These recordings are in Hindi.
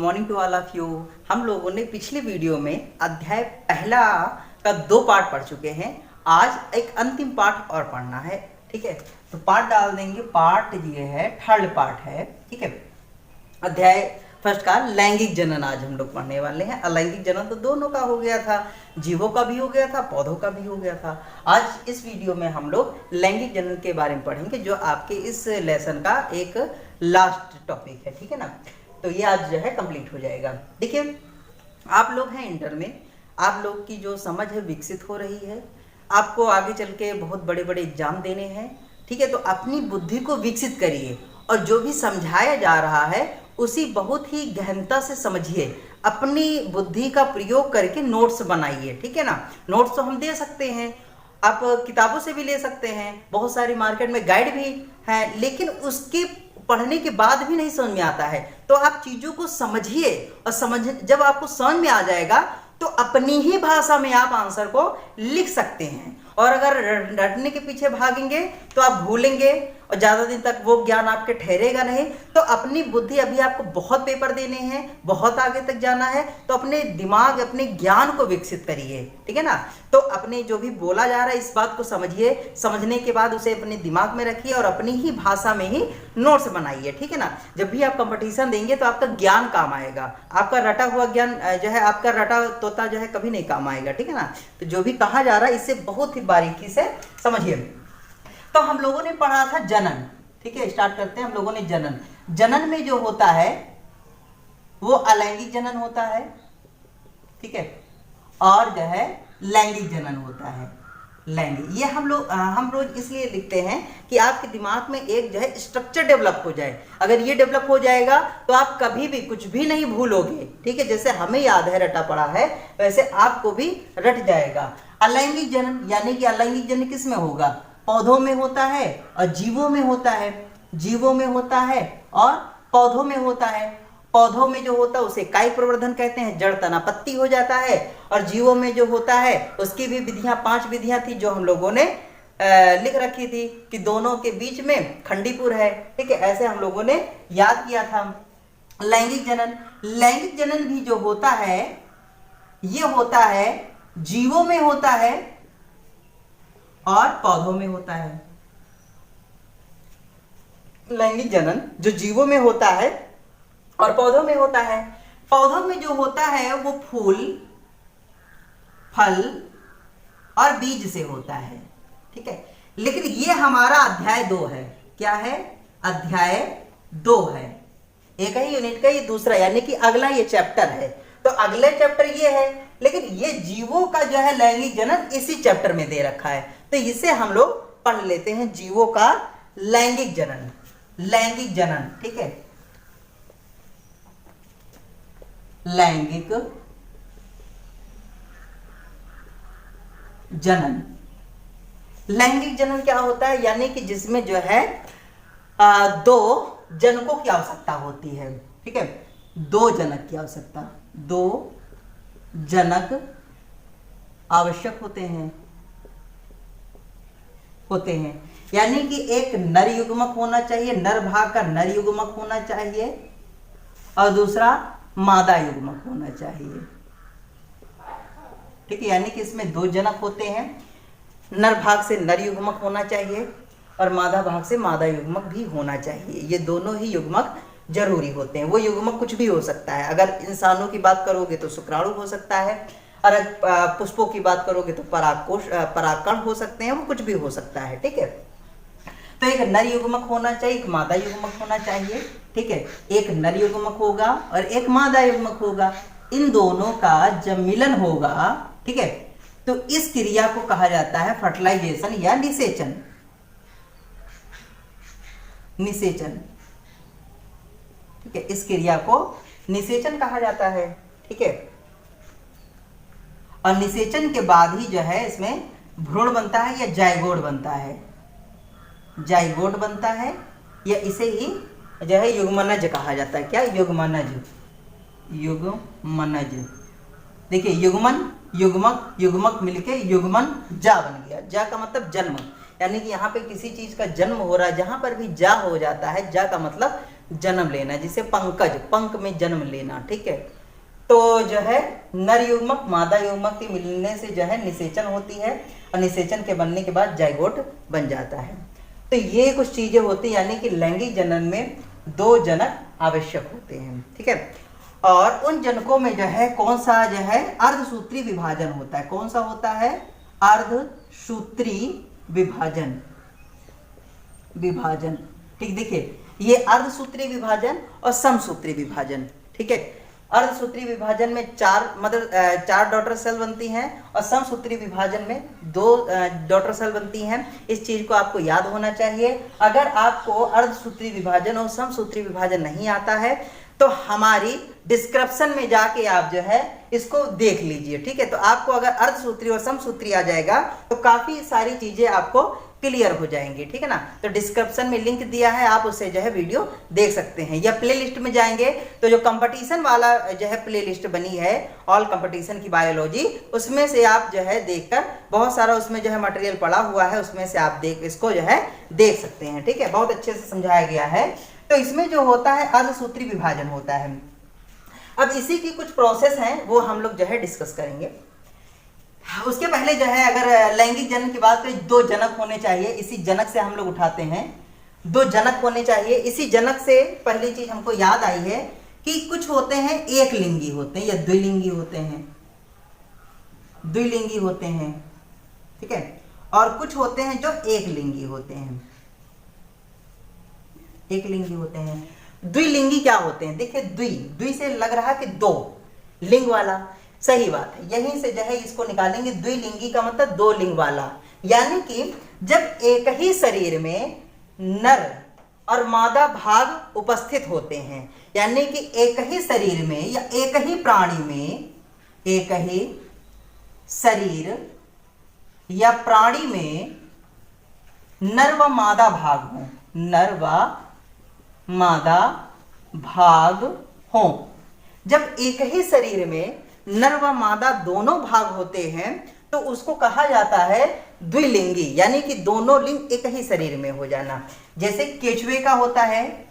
Morning to all of you. हम लोगों ने पिछले वीडियो में अध्याय पहला का 2 पार्ट पढ़ चुके हैं। आज एक अंतिम पार्ट और पढ़ना है, ठीक है। तो पार्ट डाल देंगे। पार्ट ये है, थर्ड पार्ट है, ठीक है। अध्याय फर्स्ट का लैंगिक जनन आज हम लोग पढ़ने वाले हैं। अलैंगिक जनन तो दोनों का हो गया था, जीवों का भी हो गया था, पौधों का भी हो गया था। आज इस वीडियो में हम लोग लैंगिक जनन के बारे में पढ़ेंगे, जो आपके इस लेसन का एक लास्ट टॉपिक है, ठीक है ना। तो ये आज जो है कंप्लीट हो जाएगा। देखिए, आप लोग हैं इंटर में, आप लोग की जो समझ है विकसित हो रही है। आपको आगे चल के बहुत बड़े बड़े एग्जाम देने हैं, ठीक है। तो अपनी बुद्धि को विकसित करिए और जो भी समझाया जा रहा है उसी बहुत ही गहनता से समझिए। अपनी बुद्धि का प्रयोग करके नोट्स बनाइए, ठीक है ना। नोट्स तो हम दे सकते हैं, आप किताबों से भी ले सकते हैं, बहुत सारी मार्केट में गाइड भी हैं, लेकिन उसके पढ़ने के बाद भी नहीं समझ में आता है तो आप चीज़ों को समझिए। और जब आपको समझ में आ जाएगा तो अपनी ही भाषा में आप आंसर को लिख सकते हैं। और अगर रटने के पीछे भागेंगे तो आप भूलेंगे और ज़्यादा दिन तक वो ज्ञान आपके ठहरेगा नहीं। तो अपनी बुद्धि, अभी आपको बहुत पेपर देने हैं, बहुत आगे तक जाना है, तो अपने दिमाग, अपने ज्ञान को विकसित करिए, ठीक है ना। तो अपने जो भी बोला जा रहा है इस बात को समझिए, समझने के बाद उसे अपने दिमाग में रखिए और अपनी ही भाषा में ही नोट्स बनाइए, ठीक है ना। जब भी आप कंपटीशन देंगे तो आपका ज्ञान काम आएगा। आपका रटा हुआ ज्ञान जो है, आपका रटा तोता जो है कभी नहीं काम आएगा, ठीक है ना। तो जो भी कहा जा रहा है इसे बहुत ही बारीकी से समझिए। तो हम लोगों ने पढ़ा था जनन, ठीक है। स्टार्ट करते हैं हम लोगों ने जनन। जनन में जो होता है वो अलैंगिक जनन होता है, ठीक है, और जो है लैंगिक जनन होता है। लैंगिक, ये हम रोज इसलिए लिखते हैं कि आपके दिमाग में एक जो है स्ट्रक्चर डेवलप हो जाए। अगर ये डेवलप हो जाएगा तो आप कभी भी कुछ भी नहीं भूलोगे, ठीक है। जैसे हमें याद है, रटा पड़ा है, वैसे आपको भी रट जाएगा। अलैंगिक जनन यानी कि अलैंगिक जनन किस में होगा? पौधों में होता है और जीवों में होता है। जीवों में होता है और पौधों में होता है। पौधों में जो होता है उसे कायिक प्रवर्धन कहते हैं, जड़ तना पत्ती हो जाता है। और जीवों में जो होता है उसकी भी विधियां, 5 विधियां थी जो हम लोगों ने लिख रखी थी कि दोनों के बीच में खंडीपुर है, ठीक है। ऐसे हम लोगों ने याद किया था। लैंगिक जनन, लैंगिक जनन भी जो होता है ये होता है जीवों में होता है और पौधों में होता है। लैंगिक जनन जो जीवों में होता है और पौधों में होता है। पौधों में जो होता है वो फूल, फल और बीज से होता है, ठीक है। लेकिन ये हमारा अध्याय 2 है। क्या है? अध्याय 2 है। एक ही यूनिट का ये दूसरा, यानी कि अगला ये चैप्टर है। तो अगले चैप्टर ये है, लेकिन ये जीवों का जो है लैंगिक जनन इसी चैप्टर में दे रखा है। तो इसे हम लोग पढ़ लेते हैं, जीवों का लैंगिक जनन। लैंगिक जनन, ठीक है। लैंगिक जनन। लैंगिक जनन क्या होता है? यानी कि जिसमें जो है 2 जनकों की आवश्यकता होती है, ठीक है। 2 जनक की आवश्यकता, 2 जनक आवश्यक होते हैं। यानी कि एक नर युग्मक होना चाहिए, नर भाग का नर युग्मक होना चाहिए और दूसरा मादा युग्मक होना चाहिए, ठीक है। यानी कि इसमें 2 जनक होते हैं, नर भाग से नर युग्मक होना चाहिए और मादा भाग से मादा युग्मक भी होना चाहिए। ये दोनों ही युग्मक जरूरी होते हैं। वो युग्मक कुछ भी हो सकता है। अगर इंसानों की बात करोगे तो शुक्राणु हो सकता है, और पुष्पों की बात करोगे तो परागकण हो सकते हैं, वो कुछ भी हो सकता है, ठीक है। तो एक नर युग्मक होना चाहिए, एक मादा युग्मक होना चाहिए, ठीक है। एक नर युग्मक होगा और एक मादा युग्मक होगा। इन दोनों का जब मिलन होगा, ठीक है, तो इस क्रिया को कहा जाता है फर्टिलाइजेशन या निषेचन। निषेचन, ठीक है। इस क्रिया को निषेचन कहा जाता है, ठीक है। और निषेचन के बाद ही जो है इसमें भ्रूण बनता है या जायगोट बनता है। जायगोट बनता है या इसे ही जो है युग्मनज कहा जाता है। क्या? युग्मनज। युग्मनज, देखिए, युग्मन, युग्मक, युग्मक मिलके युग्मन जा बन गया। जा का मतलब जन्म, यानी कि यहाँ पे किसी चीज का जन्म हो रहा है, जहां पर भी जा हो जाता है, जा का मतलब जन्म लेना, जिसे पंकज, पंक में जन्म लेना, ठीक है। तो जो है नर युग्मक मादा युग्मक के मिलने से जो है निषेचन होती है, और निषेचन के बनने के बाद जाइगोट बन जाता है। तो ये कुछ चीजें होती हैं, यानी कि लैंगिक जनन में 2 जनक आवश्यक होते हैं, ठीक है। और उन जनकों में जो है कौन सा जो है अर्धसूत्री विभाजन होता है। कौन सा होता है? अर्धसूत्री विभाजन, विभाजन, ठीक। देखिए ये अर्धसूत्री विभाजन और समसूत्री विभाजन, ठीक है। अर्धसूत्री विभाजन में 4 डॉटर सेल बनती हैं, और समसूत्री विभाजन में 2 डॉटर सेल बनती हैं। इस चीज को आपको याद होना चाहिए। अगर आपको अर्धसूत्री विभाजन और समसूत्री विभाजन नहीं आता है तो हमारी डिस्क्रिप्शन में जाके आप जो है इसको देख लीजिए, ठीक है। तो आपको अगर अर्धसूत्री और समसूत्री आ जाएगा तो काफी सारी चीजें आपको क्लियर हो जाएंगी, ठीक है ना। तो डिस्क्रिप्शन में लिंक दिया है, आप उससे जो है वीडियो देख सकते हैं। या प्लेलिस्ट में जाएंगे तो जो कंपटीशन वाला जो है प्लेलिस्ट बनी है, ऑल कंपटीशन की बायोलॉजी, उसमें से आप जो है देखकर, बहुत सारा उसमें जो है मटेरियल पड़ा हुआ है, उसमें से आप इसको जो है देख सकते हैं, ठीक है। बहुत अच्छे से समझाया गया है। तो इसमें जो होता है अर्धसूत्री विभाजन होता है। अब इसी की कुछ प्रोसेस हैं, वो हम लोग जो है डिस्कस करेंगे। उसके पहले जो है अगर लैंगिक जनन की बात करें, 2 जनक होने चाहिए। इसी जनक से हम लोग उठाते हैं, 2 जनक होने चाहिए। इसी जनक से पहली चीज हमको याद आई है कि कुछ होते हैं एक लिंगी होते हैं या द्विलिंगी होते हैं, द्विलिंगी होते हैं, ठीक है। और कुछ होते हैं जो एक लिंगी होते हैं, एक लिंगी होते हैं। द्विलिंगी क्या होते हैं? देखिए द्वि से लग रहा है कि 2 लिंग वाला, सही बात है। यहीं से जो है इसको निकालेंगे। द्विलिंगी का मतलब 2 लिंग वाला, यानी कि जब एक ही शरीर में नर और मादा भाग उपस्थित होते हैं, यानी कि एक ही शरीर में या एक ही प्राणी में, एक ही शरीर या प्राणी में नर व मादा भाग हो, नर व मादा भाग हो। जब एक ही शरीर में नर व मादा दोनों भाग होते हैं तो उसको कहा जाता है द्विलिंगी, यानी कि दोनों लिंग एक ही शरीर में हो जाना। जैसे केचुए का होता है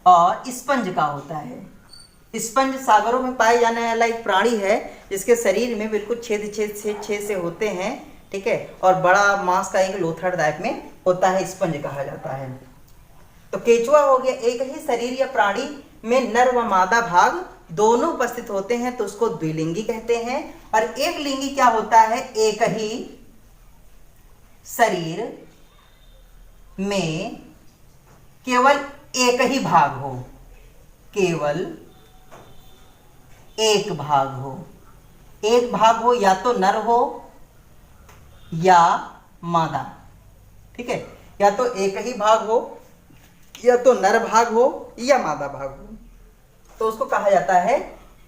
और स्पंज का होता है। स्पंज सागरों में पाए जाने वाला एक प्राणी है जिसके शरीर में बिल्कुल छेद से होते हैं, ठीक है, और बड़ा मांस का एक लोथड़ टाइप में होता है, स्पंज कहा जाता है। तो केचुआ हो गया, एक ही शरीर या प्राणी में नर व मादा भाग दोनों उपस्थित होते हैं तो उसको द्विलिंगी कहते हैं। और एक लिंगी क्या होता है? एक ही शरीर में केवल एक ही भाग हो, केवल एक भाग हो, एक भाग हो, या तो नर हो या मादा, ठीक है, या तो एक ही भाग हो या तो नर भाग हो या मादा भाग हो, तो उसको कहा जाता है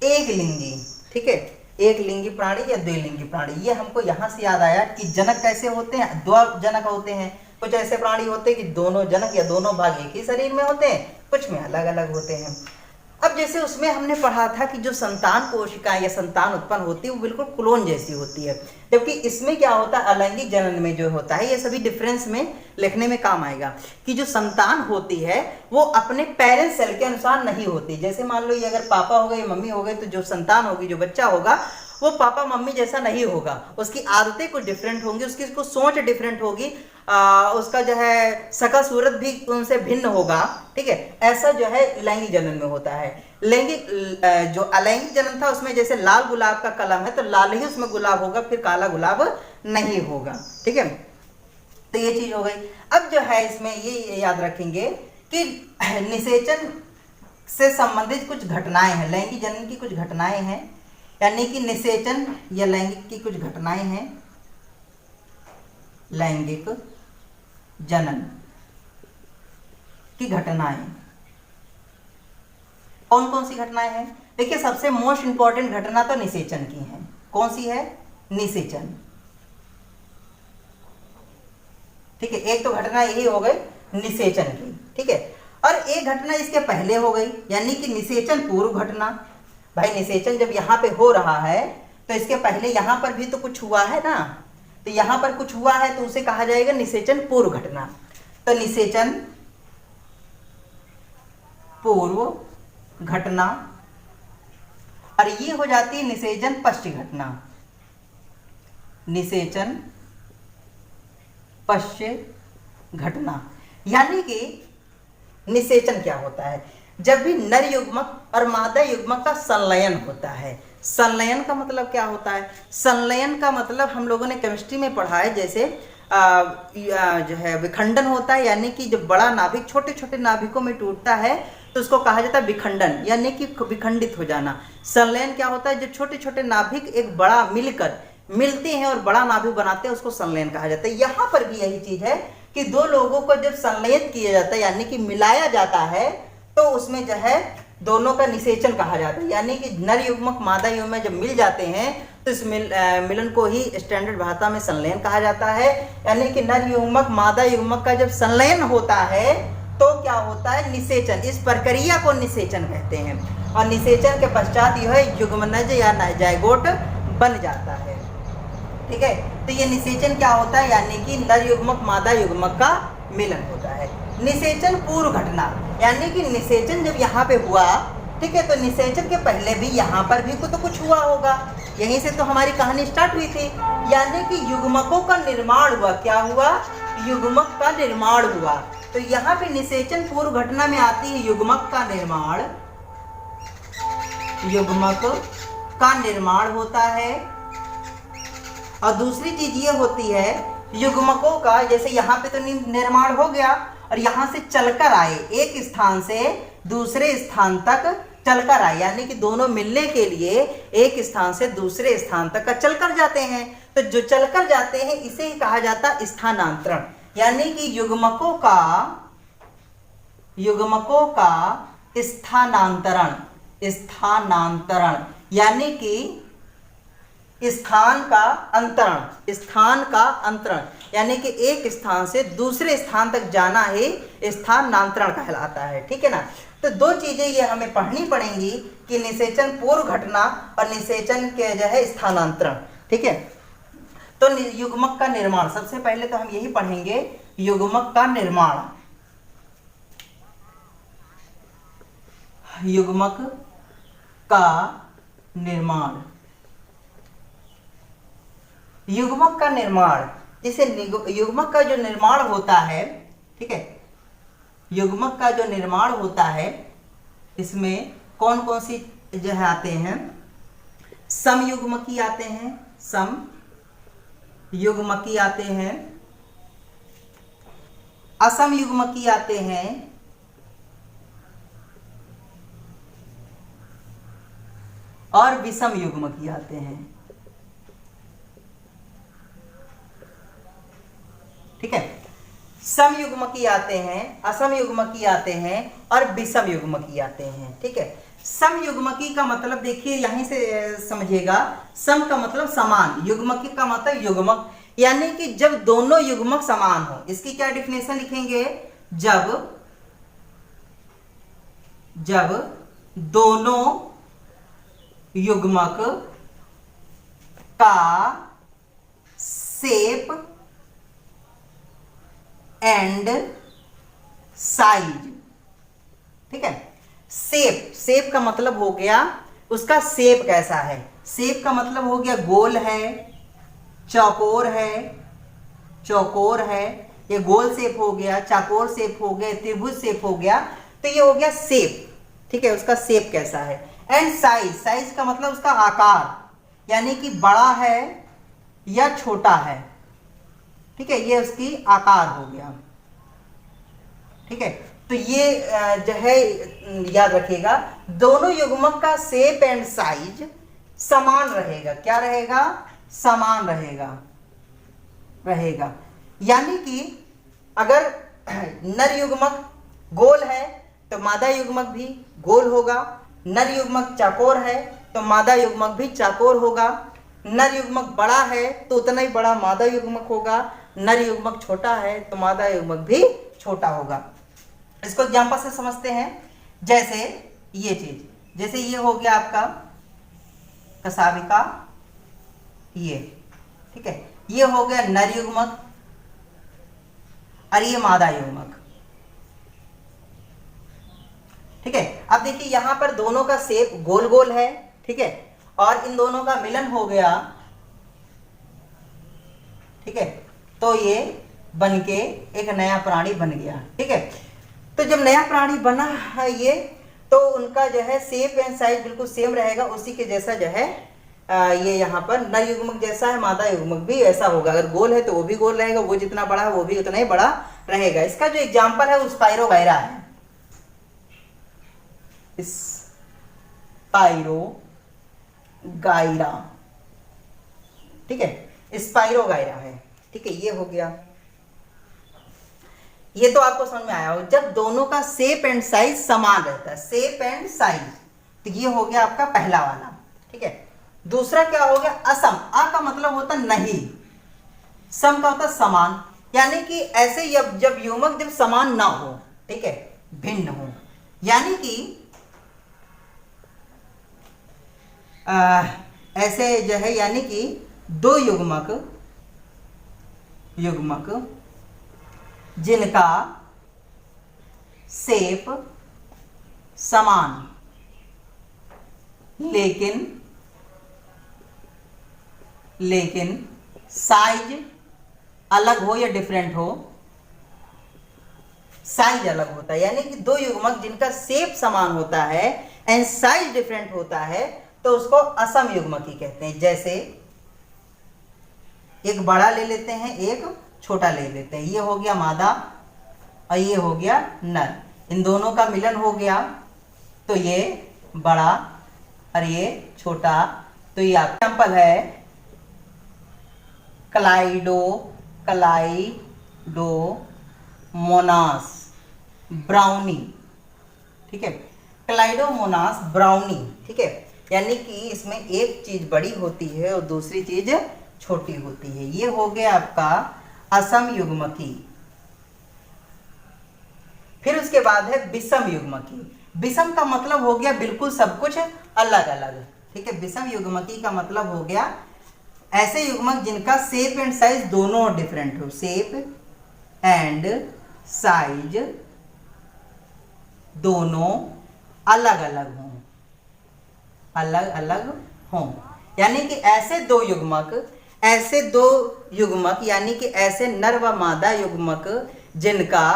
एक लिंगी, ठीक है, एक लिंगी प्राणी या द्विलिंगी प्राणी। ये हमको यहां से याद आया कि जनक कैसे होते हैं, 2 जनक होते हैं। कुछ ऐसे प्राणी होते हैं कि दोनों जनक या दोनों भाग एक ही शरीर में होते हैं, कुछ में अलग अलग होते हैं। अब जैसे उसमें हमने पढ़ा था कि जो संतान कोशिकाएं या संतान उत्पन्न होती है वो बिल्कुल क्लोन जैसी होती है, जबकि इसमें क्या होता है, अलैंगिक जनन में जो होता है, ये सभी डिफरेंस में लिखने में काम आएगा कि जो संतान होती है वो अपने पेरेंट्स सेल के अनुसार नहीं होती। जैसे मान लो ये अगर पापा हो गए या मम्मी हो गए, तो जो संतान होगी, जो बच्चा होगा, वो पापा मम्मी जैसा नहीं होगा, उसकी आदतें कुछ डिफरेंट होंगी, उसकी सोच डिफरेंट होगी, उसका जो है शकल सूरत भी उनसे भिन्न होगा, ठीक है। ऐसा जो है लैंगिक जनन में होता है। लैंगिक जो अलैंगिक जनन था उसमें जैसे लाल गुलाब का कलम है तो लाल ही उसमें गुलाब होगा, फिर काला गुलाब नहीं होगा, ठीक है। तो ये चीज हो गई। अब जो है इसमें ये याद रखेंगे कि निषेचन से संबंधित कुछ घटनाएं हैं, लैंगिक जनन की कुछ घटनाएं हैं, यानी कि निषेचन या लैंगिक की कुछ घटनाएं हैं, लैंगिक जनन की घटनाएं कौन कौन सी घटनाएं हैं? देखिए सबसे मोस्ट इंपॉर्टेंट घटना तो निषेचन की है। कौन सी है? निषेचन, ठीक है। एक तो घटना यही हो गई निषेचन की, ठीक है। और एक घटना इसके पहले हो गई, यानी कि निषेचन पूर्व घटना। भाई निषेचन जब यहाँ पे हो रहा है तो इसके पहले यहाँ पर भी तो कुछ हुआ है ना, तो यहाँ पर कुछ हुआ है तो उसे कहा जाएगा निषेचन पूर्व घटना। तो निषेचन पूर्व घटना, और ये हो जाती है निषेचन पश्च घटना। निषेचन पश्च घटना, यानी कि निषेचन क्या होता है, जब भी नर युग्मक और मादा युग्मक का संलयन होता है। संलयन का मतलब क्या होता है, संलयन का मतलब हम लोगों ने केमिस्ट्री में पढ़ा है, जैसे जो है विखंडन होता है, यानी कि जब बड़ा नाभिक छोटे छोटे नाभिकों में टूटता है तो उसको कहा जाता है विखंडन, यानी कि विखंडित हो जाना। संलयन क्या होता है, जब छोटे छोटे नाभिक एक बड़ा मिलते हैं और बड़ा नाभिक बनाते हैं, उसको संलयन कहा जाता है। यहाँ पर भी यही चीज है कि दो लोगों को जब संलयन किया जाता है यानी कि मिलाया जाता है, तो उसमें जो है दोनों का निषेचन कहा जाता है। यानी कि नर युग्मक मादा युग्मक जब मिल जाते हैं तो इस मिलन को ही स्टैंडर्ड भाषा में संलयन कहा जाता है। यानी कि नर युग्मक मादा युग्मक का जब संलयन होता है तो क्या होता है, निषेचन। इस प्रक्रिया को निषेचन कहते हैं। और निषेचन के पश्चात यह युग्मनज या जायगोट बन जाता है। ठीक है, तो ये निषेचन क्या होता है, यानी कि नर युग्मक मादा युग्मक का मिलन होता है। निषेचन पूर्व घटना, यानी कि निषेचन जब यहाँ पे हुआ, ठीक है, तो निषेचन के पहले भी यहाँ पर भी तो कुछ हुआ होगा, यहीं से तो हमारी कहानी स्टार्ट हुई थी। यानी कि युग्मकों का निर्माण हुआ। क्या हुआ, युग्मक का निर्माण हुआ। तो यहाँ पे निषेचन पूर्व घटना में आती है युग्मक का निर्माण, युग्मक का निर्माण होता है। और दूसरी चीज ये होती है युग्मकों का, जैसे यहाँ पे तो निर्माण हो गया और यहाँ से चलकर आए, एक स्थान से दूसरे स्थान तक चलकर आए, यानी कि दोनों मिलने के लिए एक स्थान से दूसरे स्थान तक का चलकर जाते हैं। तो जो चलकर जाते हैं इसे ही कहा जाता है स्थानांतरण। यानी कि युग्मकों का स्थानांतरण, यानी कि स्थान का अंतरण, यानी कि एक स्थान से दूसरे स्थान तक जाना ही स्थानांतरण कहलाता है। ठीक है ना। तो दो चीजें ये हमें पढ़नी पड़ेंगी कि निषेचन पूर्व घटना और निषेचन के जो है स्थानांतरण। ठीक है, तो युग्मक का निर्माण, सबसे पहले तो हम यही पढ़ेंगे, युग्मक का निर्माण। युग्मक का निर्माण, युग्मक का निर्माण, जैसे युग्मक का जो निर्माण होता है, ठीक है, युग्मक का जो निर्माण होता है इसमें कौन कौन सी जो है आते हैं, समयुग्मकी आते हैं, समयुग्मकी आते हैं, असमयुग्मकी आते हैं, और विषम युग्मकी आते हैं। ठीक है, समयुग्मकी आते हैं, असमयुग्मकी आते हैं और विषम युग्मकी आते हैं। ठीक है, समयुग्मकी का मतलब देखिए यहीं से समझिएगा, सम का मतलब समान, युग्मकी का मतलब युग्मक, यानी कि जब दोनों युग्मक समान हो। इसकी क्या डेफिनेशन लिखेंगे, जब दोनों युग्मक का शेप एंड साइज, ठीक है, शेप का मतलब हो गया उसका शेप कैसा है, शेप का मतलब हो गया गोल है, चौकोर है, ये गोल शेप हो गया, चौकोर शेप हो गया, त्रिभुज शेप हो गया, तो ये हो गया शेप। ठीक है, उसका शेप कैसा है। एंड साइज का मतलब उसका आकार, यानी कि बड़ा है या छोटा है। ठीक है, ये उसकी आकार हो गया। ठीक है, तो ये जो है याद रखिएगा, दोनों युग्मक का शेप एंड साइज समान रहेगा। क्या रहेगा, समान रहेगा। यानी कि अगर नर युग्मक गोल है तो मादा युग्मक भी गोल होगा, नर युग्मक चौकोर है तो मादा युग्मक भी चौकोर होगा, नर युग्मक बड़ा है तो उतना ही बड़ा मादा युग्मक होगा, नर युग्मक छोटा है तो मादा युग्मक भी छोटा होगा। इसको एग्जांपल से समझते हैं, जैसे ये चीज, जैसे ये हो गया आपका कसाविका, ये ठीक है, ये हो गया नर युग्मक और ये मादा युग्मक। ठीक है, अब देखिए यहां पर दोनों का शेप गोल गोल है, ठीक है, और इन दोनों का मिलन हो गया, ठीक है, तो ये बन के एक नया प्राणी बन गया। ठीक है, तो जब नया प्राणी बना है ये, तो उनका जो है शेप एंड साइज बिल्कुल सेम रहेगा, उसी के जैसा जो है ये यहाँ पर नर युग्मक जैसा है, मादा युग्मक भी ऐसा होगा। अगर गोल है तो वो भी गोल रहेगा, वो जितना बड़ा है वो भी उतना ही बड़ा रहेगा। इसका जो एग्जाम्पल है वो स्पाइरोगायरा है, स्पाइरोगायरा। ठीक है, स्पाइरोगायरा है। ठीक है, ये हो गया। ये तो आपको समझ में आया हो, जब दोनों का शेप एंड साइज समान रहता है, शेप एंड साइज, तो ये हो गया आपका पहला वाला। ठीक है, दूसरा क्या हो गया, असम। आ का मतलब होता नहीं, सम का होता समान, यानी कि ऐसे जब युग्मक जब समान ना हो, ठीक है, भिन्न हो, यानी कि ऐसे जो है, यानी कि दो युग्मक जिनका शेप समान लेकिन साइज अलग हो या डिफरेंट हो, साइज अलग होता है, यानी कि दो युग्मक जिनका शेप समान होता है एंड साइज डिफरेंट होता है, तो उसको असम युग्मकी कहते हैं। जैसे एक बड़ा ले लेते हैं, एक छोटा ले लेते हैं, ये हो गया मादा और ये हो गया नर, इन दोनों का मिलन हो गया, तो ये बड़ा और ये छोटा। तो ये एग्जांपल है क्लाइडोमोनास ब्राउनी। ठीक है, क्लाइडोमोनास ब्राउनी। ठीक है, यानी कि इसमें एक चीज बड़ी होती है और दूसरी चीज छोटी होती है। ये हो गया आपका असम युग्मकी। फिर उसके बाद है विषम युग्मकी। विषम का मतलब हो गया बिल्कुल सब कुछ अलग अलग। ठीक है, विषम युग्मकी का मतलब हो गया ऐसे युग्मक जिनका शेप एंड साइज दोनों डिफरेंट हो, शेप एंड साइज दोनों अलग अलग हों, अलग अलग हों, यानी कि ऐसे दो युग्मक यानी कि ऐसे नर व मादा युग्मक जिनका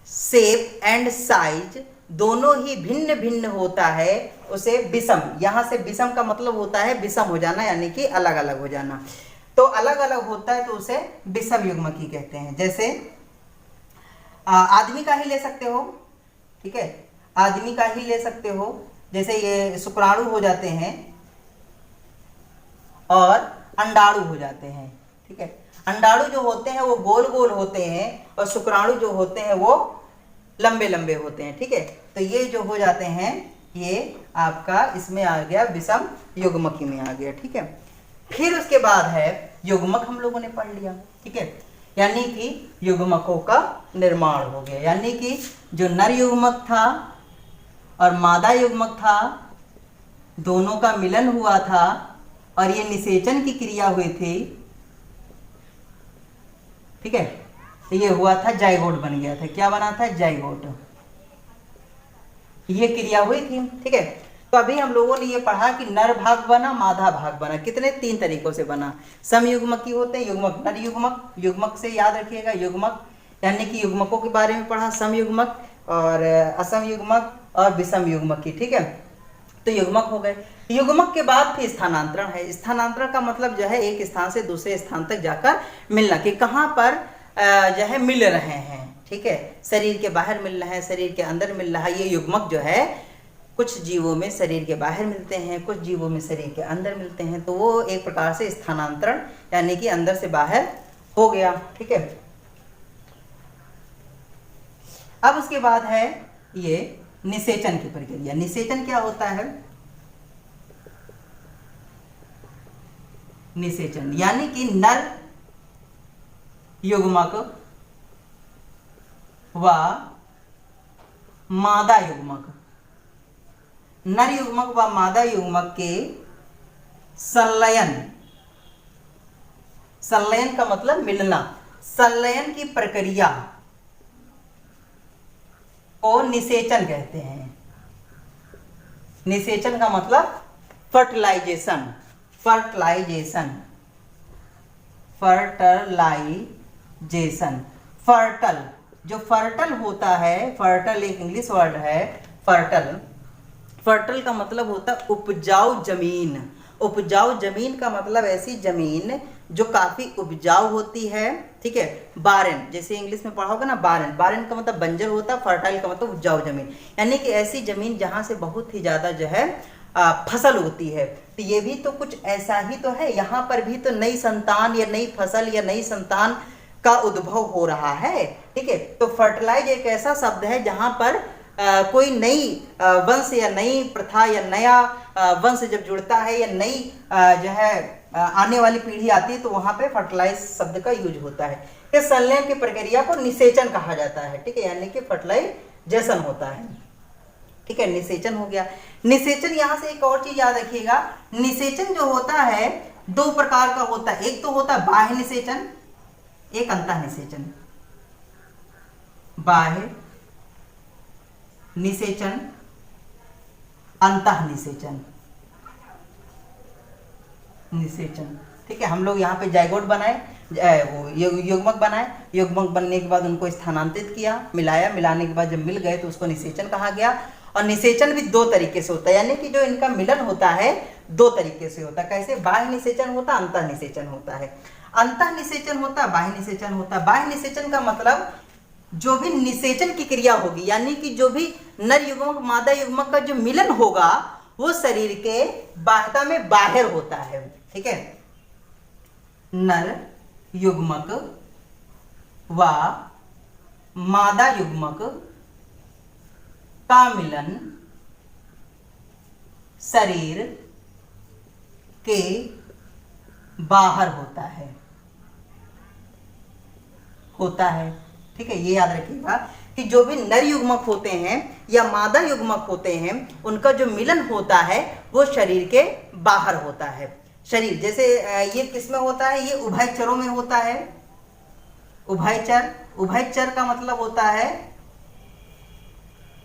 शेप एंड साइज दोनों ही भिन्न भिन्न होता है, उसे विषम। यहां से विषम का मतलब होता है विषम हो जाना, यानी कि अलग अलग हो जाना। तो अलग अलग होता है तो उसे विषम युग्मकी कहते हैं। जैसे आदमी का ही ले सकते हो, ठीक है, आदमी का ही ले सकते हो। जैसे ये शुक्राणु हो जाते हैं और अंडाणु हो जाते हैं। ठीक है, अंडाणु जो होते हैं वो गोल गोल होते हैं और शुक्राणु जो होते हैं वो लंबे लंबे होते हैं। ठीक है, तो ये जो हो जाते हैं ये आपका इसमें आ गया विषम युग्मकी में आ गया। ठीक है, फिर उसके बाद है युग्मक, हम लोगों ने पढ़ लिया। ठीक है, यानी कि युग्मकों का निर्माण हो गया, यानी कि जो नर युग्मक था और मादा युग्मक था दोनों का मिलन हुआ था और ये निषेचन की क्रिया हुई थी। ठीक है, तो ये हुआ था, जाइगोट बन गया था। क्या बना था? जाइगोट, ये क्रिया हुई थी। ठीक है, तो अभी हम लोगों ने ये पढ़ा कि नर भाग बना, मादा भाग बना। कितने? 3 तरीकों से बना। समयुग्मकी होते हैं, युग्मक, नर युग्मक, युग्मक से याद रखिएगा युग्मक, यानी कि युग्मकों के बारे में पढ़ा, समयुग्मक और असम युग्मक और विषम युग्मकी। ठीक है, तो युग्मक हो गए। युग्मक के बाद फिर स्थानांतरण है। स्थानांतरण का मतलब जो है एक स्थान से दूसरे स्थान तक जाकर मिलना, कि कहाँ पर जो है मिल रहे हैं। ठीक है, शरीर के बाहर मिल रहा है, शरीर के अंदर मिल रहा है। ये युग्मक जो है कुछ जीवों में शरीर के बाहर मिलते हैं, कुछ जीवों में शरीर के अंदर मिलते हैं, तो वो एक प्रकार से स्थानांतरण यानी कि अंदर से बाहर हो गया। ठीक है, अब उसके बाद है ये निषेचन की प्रक्रिया। निषेचन क्या होता है? निषेचन यानी कि नर युग्मक व मादा युग्मक, नर युग्मक व मादा युग्मक के संलयन संलयन का मतलब मिलना। संलयन की प्रक्रिया को निषेचन कहते हैं। निषेचन का मतलब फर्टिलाइजेशन। Fertilisation, fertilisation. फर्टल, जो फर्टल होता है, फर्टल एक इंग्लिश वर्ड है, फर्टल। फर्टल का मतलब होता है उपजाऊ जमीन। उपजाऊ जमीन का मतलब ऐसी जमीन जो काफी उपजाऊ होती है, ठीक है। बारेन, जैसे इंग्लिश में पढ़ा होगा ना, बारेन। बारेन का मतलब बंजर होता है, फर्टाइल का मतलब उपजाऊ जमीन, यानी कि ऐसी जमीन जहां से बहुत ही ज्यादा जो है फसल होती है। तो ये भी तो कुछ ऐसा ही तो है, यहाँ पर भी तो नई संतान या नई फसल या नई संतान का उद्भव हो रहा है, ठीक है। तो फर्टिलाइज एक ऐसा शब्द है जहां पर कोई नई वंश या नई प्रथा या नया वंश जब जुड़ता है या नई जो है आने वाली पीढ़ी आती है, तो वहां पे फर्टिलाइज शब्द का यूज होता है। इस संलयन की प्रक्रिया को निषेचन कहा जाता है, ठीक है, यानी कि फर्टिलाइजेशन होता है, ठीक है। निषेचन हो गया। निषेचन, यहां से एक और चीज याद रखिएगा, निषेचन जो होता है दो प्रकार का होता है। एक तो होता है बाह्य निषेचन, एक अंतः निषेचन। बाह्य निषेचन, अंतः निषेचन। निषेचन, ठीक है। हम लोग यहाँ पे जाइगोट बनाए, वो युग्मक बनाए, युग्मक बनने के बाद उनको स्थानांतरित किया, मिलाया, मिलाने के बाद जब मिल गए तो उसको निषेचन कहा गया। और निषेचन भी दो तरीके से होता है, यानी कि जो इनका मिलन होता है दो तरीके से होता है। कैसे? बाह्य निषेचन होता है, अंतः निषेचन होता है। अंतः निषेचन होता है, बाह्य निषेचन होता है। बाह्य निषेचन का मतलब जो भी निषेचन की क्रिया होगी, यानी कि जो भी नर युग्मक मादा युग्मक का जो मिलन होगा वो शरीर के बाह्यता में बाहर होता है, ठीक है। नर युग्मक व मादा युग्मक का मिलन शरीर के बाहर होता है, ठीक है। ये याद रखिएगा कि जो भी नर युग्मक होते हैं या मादा युग्मक होते हैं, उनका जो मिलन होता है वो शरीर के बाहर होता है। शरीर जैसे ये किसमें होता है? ये उभयचरों में होता है। उभयचर, उभयचर का मतलब होता है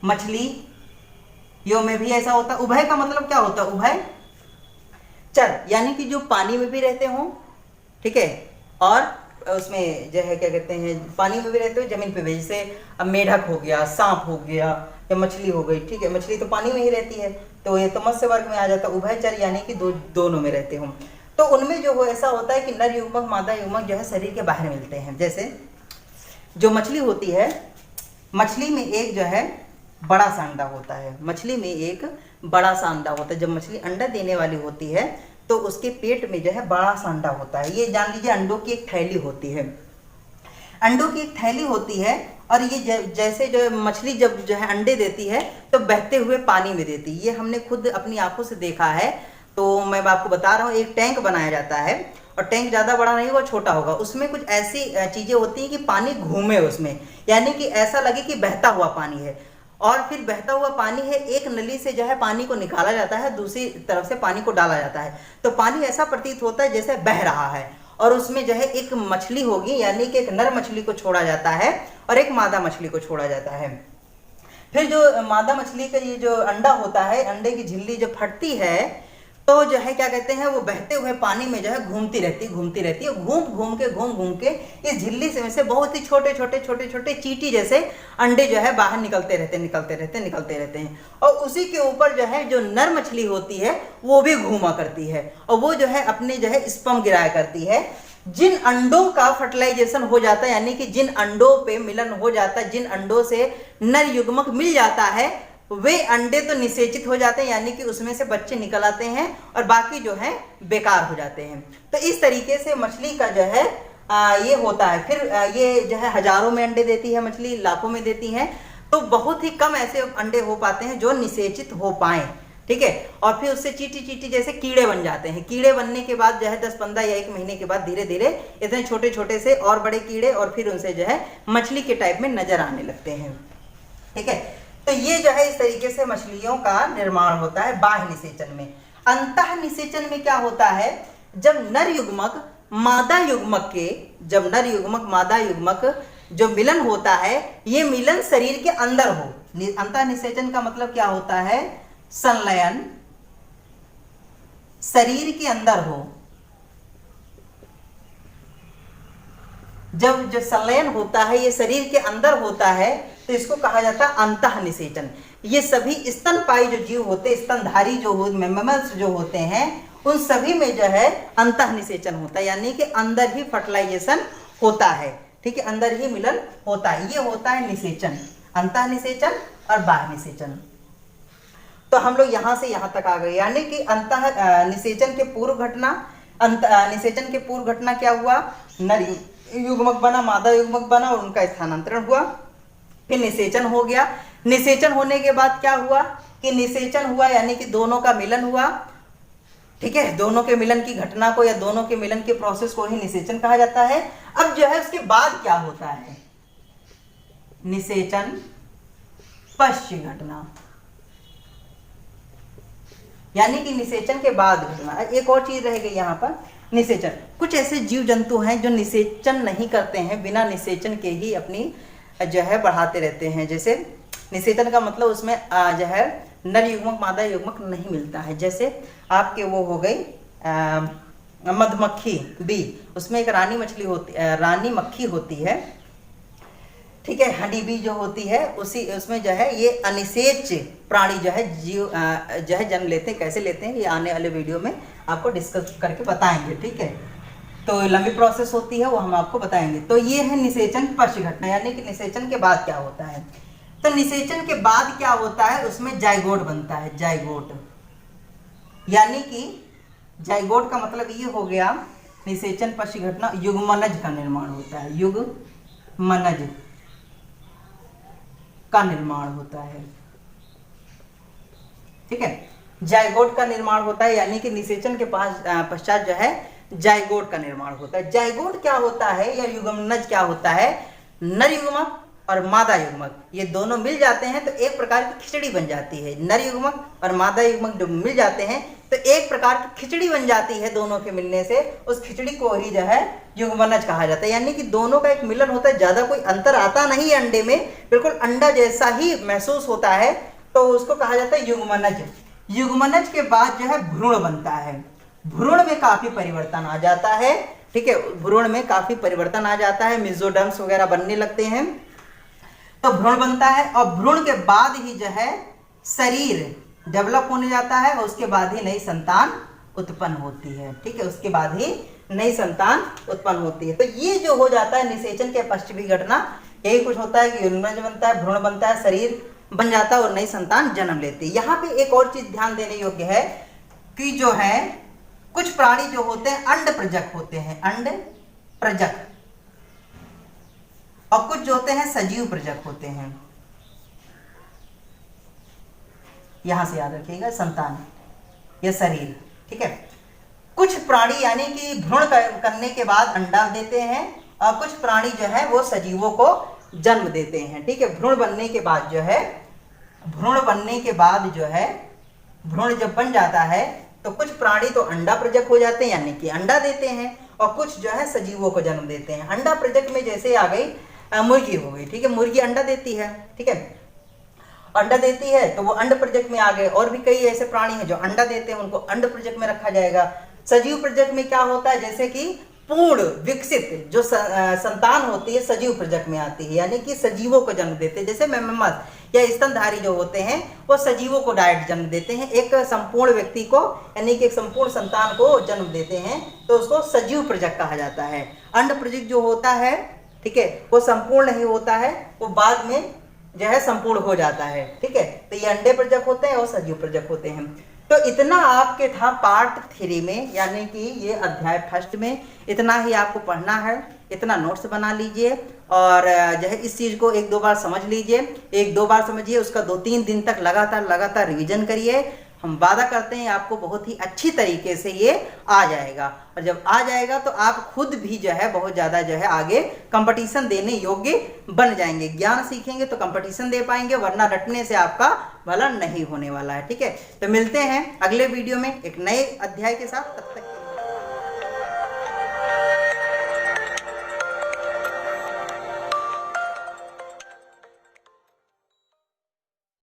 मछली, यो में भी ऐसा होता है। उभय का मतलब क्या होता है? उभय चर, यानी कि जो पानी में भी रहते हो, ठीक है, और उसमें जो है क्या कहते हैं, पानी में भी रहते हो, जमीन पे भी। जैसे अब मेढक हो गया, सांप हो गया या मछली हो गई, ठीक है। मछली तो पानी में ही रहती है, तो ये तो मत्स्य वर्ग में आ जाता है। उभयचर यानी कि दोनों में रहते हो। तो उनमें जो हो ऐसा होता है कि नर युग्मक मादा युग्मक जो है शरीर के बाहर मिलते हैं। जैसे जो मछली होती है, मछली में एक जो है बड़ा सा अंडा होता है। मछली में एक बड़ा सा अंडा होता है। जब मछली अंडा देने वाली होती है तो उसके पेट में जो है बड़ा सा अंडा होता है। ये जान लीजिए अंडों की एक थैली होती है। अंडों की एक थैली होती है, और ये जैसे जो मछली जब जो है अंडे देती है तो बहते हुए पानी में देती है। ये हमने खुद अपनी आंखों से देखा है। तो मैं आपको बता रहा हूँ, एक टैंक बनाया जाता है, और टैंक ज़्यादा बड़ा नहीं होगा, छोटा होगा। उसमें कुछ ऐसी चीज़ें होती हैं कि पानी घूमे उसमें, यानी कि ऐसा लगे कि बहता हुआ पानी है। और फिर बहता हुआ पानी है, एक नली से जो है पानी को निकाला जाता है, दूसरी तरफ से पानी को डाला जाता है। तो पानी ऐसा प्रतीत होता है जैसे बह रहा है, और उसमें जो है एक मछली होगी, यानी कि एक नर मछली को छोड़ा जाता है और एक मादा मछली को छोड़ा जाता है। फिर जो मादा मछली का ये जो अंडा होता है, अंडे की झिल्ली जब फटती है तो जो है क्या कहते हैं, वो बहते हुए पानी में जो है घूमती रहती है। घूम घूम के इस झिल्ली से बहुत ही छोटे छोटे चींटी जैसे अंडे जो है बाहर निकलते रहते हैं। और उसी के ऊपर जो है जो नर मछली होती है वो भी घूमा करती है, और वो जो है अपने जो है स्पर्म गिराया करती है। जिन अंडों का फर्टिलाइजेशन हो जाता है, यानी कि जिन अंडों पे मिलन हो जाता है, जिन अंडों से नर युग्मक मिल जाता है, वे अंडे तो निषेचित हो जाते हैं, यानी कि उसमें से बच्चे निकल आते हैं, और बाकी जो है बेकार हो जाते हैं। तो इस तरीके से मछली का जो है ये होता है। फिर ये जो है हजारों में अंडे देती है मछली, लाखों में देती है। तो बहुत ही कम ऐसे अंडे हो पाते हैं जो निषेचित हो पाए, ठीक है। और फिर उससे चीटी जैसे कीड़े बन जाते हैं। कीड़े बनने के बाद जो है 10-15 या 1 महीने के बाद धीरे धीरे इतने छोटे से और बड़े कीड़े, और फिर उनसे जो है मछली के टाइप में नजर आने लगते हैं, ठीक है। तो ये जो है इस तरीके से मछलियों का निर्माण होता है बाह्य निषेचन में। अंतः निषेचन में क्या होता है? जब नर युग्मक मादा युग्मक के, जब नर युग्मक मादा युग्मक जो मिलन होता है, ये मिलन शरीर के अंदर हो। अंतः निषेचन का मतलब क्या होता है? संलयन शरीर के अंदर हो। जब जो संलयन होता है ये शरीर के अंदर होता है तो इसको कहा जाता है अंतः निषेचन। ये सभी स्तनपायी जो जीव होते हैं, स्तनधारी जो हो, मैमल्स जो होते हैं, उन सभी में जो है अंतः निषेचन होता है, यानी कि अंदर ही फर्टिलाइजेशन होता है। ठीक है, अंदर ही मिलन होता है। ये होता है निषेचन, अंतः निषेचन और बाह्य निषेचन। तो हम लोग यहां से यहां तक आ गए, यानी कि अंतः निषेचन के पूर्व घटना, निषेचन के पूर्व घटना क्या हुआ? नर युग्मक बना, मादा युग्मक बना और उनका स्थानांतरण हुआ। फिर निषेचन हो गया। निषेचन होने के बाद क्या हुआ कि निषेचन हुआ यानी कि दोनों का मिलन हुआ। ठीक है, दोनों के मिलन की घटना को या दोनों के मिलन के प्रोसेस को ही निषेचन कहा जाता है। अब जो है उसके बाद क्या होता है? निषेचन पश्चात घटना, यानी कि निषेचन के बाद घटना। एक और चीज रह गई यहाँ पर, निषेचन। कुछ ऐसे जीव जंतु हैं जो निषेचन नहीं करते हैं, बिना निषेचन के ही अपनी जो है बढ़ाते रहते हैं। जैसे निषेचन का मतलब उसमें जो है नर युग्मक मादा युग्मक नहीं मिलता है। जैसे आपके वो हो गई मधुमक्खी बी, उसमें एक रानी मछली होती, रानी मक्खी होती है। ठीक है, हनी बी जो होती है उसमें जो है ये अनिषेच प्राणी जो है जीव जो है जन्म लेते हैं। कैसे लेते हैं ये आने वाले वीडियो में आपको डिस्कस करके बताएंगे। ठीक है, तो लंबी प्रोसेस होती है वो हम आपको बताएंगे। तो ये है निषेचन पश्चात घटना, यानी कि निषेचन के बाद क्या होता है। तो निषेचन के बाद क्या होता है, उसमें जाइगोट बनता है। जाइगोट यानी कि जाइगोट का मतलब ये हो गया, निषेचन पश्चात घटना युग्मनज का निर्माण होता है। युग्मनज का निर्माण होता है। ठीक है, जाइगोट का निर्माण होता है, यानी कि निषेचन के पश्चात जो है जाइगोट का निर्माण होता है। जाइगोट क्या होता है या युग्मनज क्या होता है? नर युग्मक और मादा युग्मक ये दोनों मिल जाते हैं तो एक प्रकार की खिचड़ी बन जाती है। नर युग्मक और मादा युग्मक जब मिल जाते हैं तो एक प्रकार की खिचड़ी बन जाती है। दोनों के मिलने से उस खिचड़ी को ही जो है युग्मनज कहा जाता है, यानी कि दोनों का एक मिलन होता है। ज्यादा कोई अंतर आता नहीं है अंडे में, बिल्कुल अंडा जैसा ही महसूस होता है, तो उसको कहा जाता है युग्मनज। युग्मनज के बाद जो है भ्रूण बनता है। भ्रूण में काफी परिवर्तन आ जाता है। ठीक है, भ्रूण में काफी परिवर्तन आ जाता है, मेसोडर्म्स वगैरह बनने लगते हैं, तो भ्रूण बनता है। और भ्रूण के बाद ही जो है शरीर डेवलप होने जाता है और उसके बाद ही नई संतान उत्पन्न होती है। ठीक है, उसके बाद ही नई संतान उत्पन्न होती है। तो ये जो हो जाता है निषेचन के पश्चात भी घटना, यही कुछ होता है कि युग्मनज बनता है, भ्रूण बनता है, शरीर बन जाता है और नई संतान जन्म लेती है। यहाँ पे एक और चीज ध्यान देने योग्य है कि जो है कुछ प्राणी जो होते हैं अंड प्रजक होते हैं, अंड प्रजक, और कुछ जो होते हैं सजीव प्रजक होते हैं। यहां से याद रखिएगा, संतान या शरीर। ठीक है, कुछ प्राणी यानी कि भ्रूण करने के बाद अंडा देते हैं और कुछ प्राणी जो है वो सजीवों को जन्म देते हैं। ठीक है, भ्रूण बनने के बाद जो है भ्रूण जब बन जाता है तो कुछ प्राणी तो अंडा प्रजक हो जाते हैं, यानी कि अंडा देते हैं, और कुछ जो है सजीवों को जन्म देते हैं। अंडा प्रजक में जैसे आ गई मुर्गी हो गई। ठीक है, मुर्गी अंडा देती है। ठीक है, अंडा देती है तो वो अंड प्रजक में आ गए। और भी कई ऐसे प्राणी हैं जो अंडा देते हैं, उनको अंड प्रजक में रखा जाएगा। सजीव प्रजक में क्या होता है, जैसे कि पूर्ण विकसित जो संतान होती है सजीव प्रजक में आती है, यानी कि सजीवों को जन्म देते हैं। जैसे मैमल्स या स्तनधारी जो होते हैं वो सजीवों को डायरेक्ट जन्म देते हैं, एक संपूर्ण व्यक्ति को यानी कि एक संपूर्ण संतान को जन्म देते हैं, तो उसको सजीव प्रजक कहा जाता है। अंड प्रजक जो होता है, ठीक है, वो संपूर्ण नहीं होता है, वो बाद में जो है संपूर्ण हो जाता है। ठीक है, तो ये अंडे प्रजक होते हैं और सजीव प्रजक होते हैं। तो इतना आपके था पार्ट 3 में, यानी कि ये अध्याय फर्स्ट में इतना ही आपको पढ़ना है। इतना नोट्स बना लीजिए और जो है इस चीज को 1-2 बार समझ लीजिए, 1-2 बार समझिए, उसका 2-3 दिन तक लगातार रिवीजन करिए। हम वादा करते हैं आपको बहुत ही अच्छी तरीके से ये आ जाएगा, और जब आ जाएगा तो आप खुद भी जो है बहुत ज़्यादा जो है आगे कंपटीशन देने योग्य बन जाएंगे। ज्ञान सीखेंगे तो कंपटीशन दे पाएंगे, वरना रटने से आपका भला नहीं होने वाला है। ठीक है, तो मिलते हैं अगले वीडियो में एक नए अध्याय के साथ। तब तक